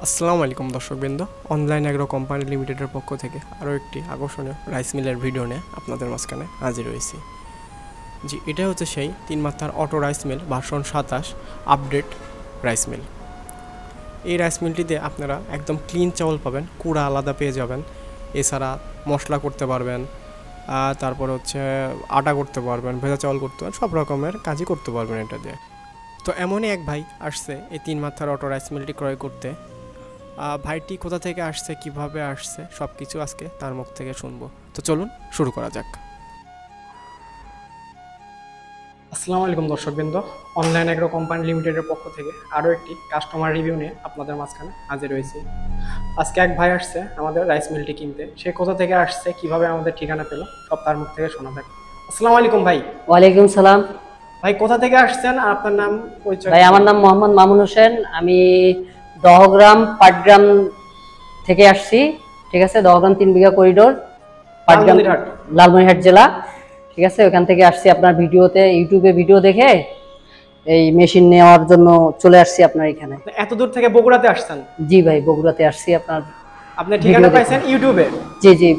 আসসালামু আলাইকুম দর্শকবৃন্দ, অনলাইন অ্যাগ্রো কোম্পানি লিমিটেডের পক্ষ থেকে আরও একটি আকর্ষণীয় রাইস মিলের ভিডিও নিয়ে আপনাদের মাঝখানে হাজির হয়েছি। জি, এটা হচ্ছে সেই 3 মাথার auto rice mill version 27 update rice mill. এই রাইস মিলটিতে আপনারা একদম ক্লিন চাউল পাবেন, কুড়া আলাদা পেয়ে যাবেন। এছাড়া মশলা করতে পারবেন, তারপর হচ্ছে আটা করতে পারবেন, ভেজা চাউল করতে পারবেন, সব রকমের কাজই করতে পারবেন এটা দিয়ে। তো এমনই এক ভাই আসছে এই 3 মাথার অটো রাইস মিলটি ক্রয় করতে। ভাইটি কোথা থেকে আসছে, কিভাবে আসছে, সব কিছু আজকে তার মুখ থেকে শুনবো। তো চলুন শুরু করা যাক। আসসালামু আলাইকুম দর্শকবৃন্দ, অনলাইন অ্যাগ্রো কোম্পানি লিমিটেডের পক্ষ থেকে আরও একটি কাস্টমার রিভিউ নিয়ে আপনাদের মাঝখানে হাজির হয়েছি। আজকে এক ভাই আসছে আমাদের রাইস মিলটি কিনতে। সে কোথা থেকে আসছে, কিভাবে আমাদের ঠিকানা পেল, সব তার মুখ থেকে শোনা যাক। আসসালামু আলাইকুম ভাই। ওয়ালাইকুম সালাম। ভাই কোথা থেকে আসছেন আর আপনার নাম পরিচয়? ভাই আমার নাম মোহাম্মদ মামুন হোসেন, আমি দহগ্রাম পাটগ্রাম থেকে আসছি। ঠিক আছে, দহগ্রাম 3 বিঘা করিডোর, পাটগ্রাম লালমনিরহাট জেলা। ঠিক আছে, ওখান থেকে আসছি আপনার ভিডিওতে, ইউটিউবে ভিডিও দেখে এই মেশিন নেওয়ার জন্য চলে আসছি আপনার এখানে। এত দূর থেকে বগুড়াতে আসছেন? জি ভাই, বগুড়াতে আসছি আপনার। আপনি ঠিকানা পাইছেন ইউটিউবে? জি জি,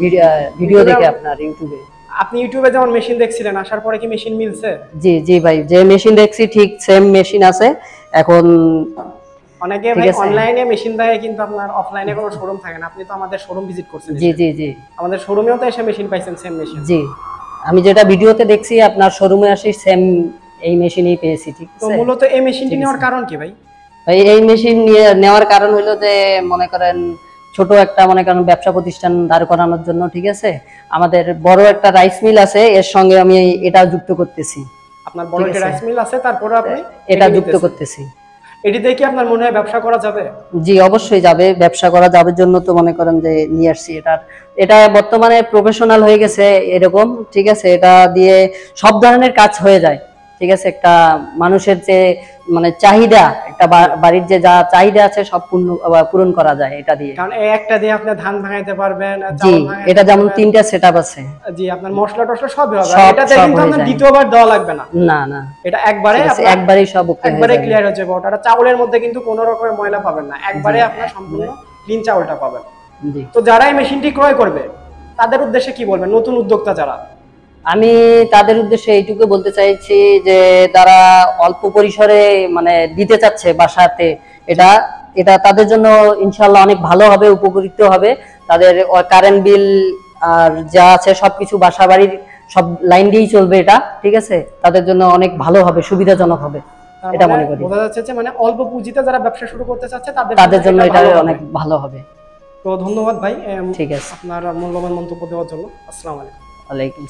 ভিডিও দেখে আপনার ইউটিউবে। আপনি ইউটিউবে যেমন মেশিন দেখছিলেন, আসার পরে কি মেশিন মিলছে? জি জি ভাই, যে মেশিন দেখছি ঠিক সেম মেশিন আছে এখন। অনেকে ভাই অনলাইনে মেশিন দেয়, কিন্তু আপনার অফলাইনে কোনো শোরুম থাকে না। আপনি তো আমাদের শোরুম ভিজিট করছেন। জি জি জি, আমাদের শোরুমেও তো এসে মেশিন পাইছেন, সেম মেশিন। জি, আমি যেটা ভিডিওতে দেখছি আপনার শোরুমে আসি সেম এই মেশিনই পেয়েছি। ঠিক আছে, তো মূলত এই মেশিনটি নেওয়ার কারণ কি ভাই? ভাই এই মেশিন নেওয়ার কারণ হলো যে মনে করেন ছোট একটা মনে করেন ব্যবসা প্রতিষ্ঠান দাঁড় করানোর জন্য। ঠিক আছে, আমাদের বড় একটা রাইস মিল আছে, এর সঙ্গে আমি এটা যুক্ত করতেছি। আপনার বড় একটা রাইস মিল আছে, তারপরে আপনি এটা যুক্ত করতেছি। এটি দিয়ে কি আপনার মনে হয় ব্যবসা করা যাবে? জি অবশ্যই যাবে, ব্যবসা করা যাবে জন্য তো মনে করেন যে নিয়ে আসছি। এটা বর্তমানে প্রফেশনাল হয়ে গেছে এরকম। ঠিক আছে, এটা দিয়ে সব ধরনের কাজ হয়ে যায়। ঠিক আছে, একটা মানুষের যে মানে চাহিদা, একটা বাড়ির যে যা চাহিদা আছে সব পূরণ করা যায় এটা দিয়ে। কারণ এই একটা দিয়ে আপনি ধান ভাঙাইতে পারবেন। জি, এটা যেমন 3টা সেটআপ আছে। জি, আপনার মশলা টশলা সব হবে। এটাতে কিন্তু আপনার দ্বিতীয়বার দেওয়া লাগবে না। না না, এটা একবারেই সব একবারে ক্লিয়ার হয়ে যাবে। ওটা চাউলের মধ্যে কিন্তু কোনো রকমের ময়লা পাবেন না, একবারে আপনার সম্পূর্ণ ক্লিন চাউলটা পাবেন। জি, তো যারা এই মেশিনটি ক্রয় করবে তাদের উদ্দেশ্যে কি বলবেন, নতুন উদ্যোক্তা যারা? আমি তাদের উদ্দেশ্যে এইটুকু বলতে চাইছি যে তারা অল্প পরিসরে মানে দিতে চাচ্ছে বাসাতে, এটা এটা তাদের জন্য ইনশাআল্লাহ অনেক ভালো হবে, উপকৃত হবে। তাদের কারেন্ট বিল আর যা আছে সবকিছু বাসা বাড়ির সব লাইন দিয়েই চলবে এটা। ঠিক আছে, তাদের জন্য অনেক ভালো হবে, সুবিধাজনক হবে এটা মনে করি। বোঝা যাচ্ছে যে মানে অল্প পুঁজিতে যারা ব্যবসা শুরু করতে চাচ্ছে তাদের জন্য এটা অনেক ভালো হবে। তো ধন্যবাদ ভাই, ঠিক আছে, আপনার মূল্যবান মন্তব্য দেওয়ার জন্য। আসসালামু আলাইকুম। ওয়ালাইকুম।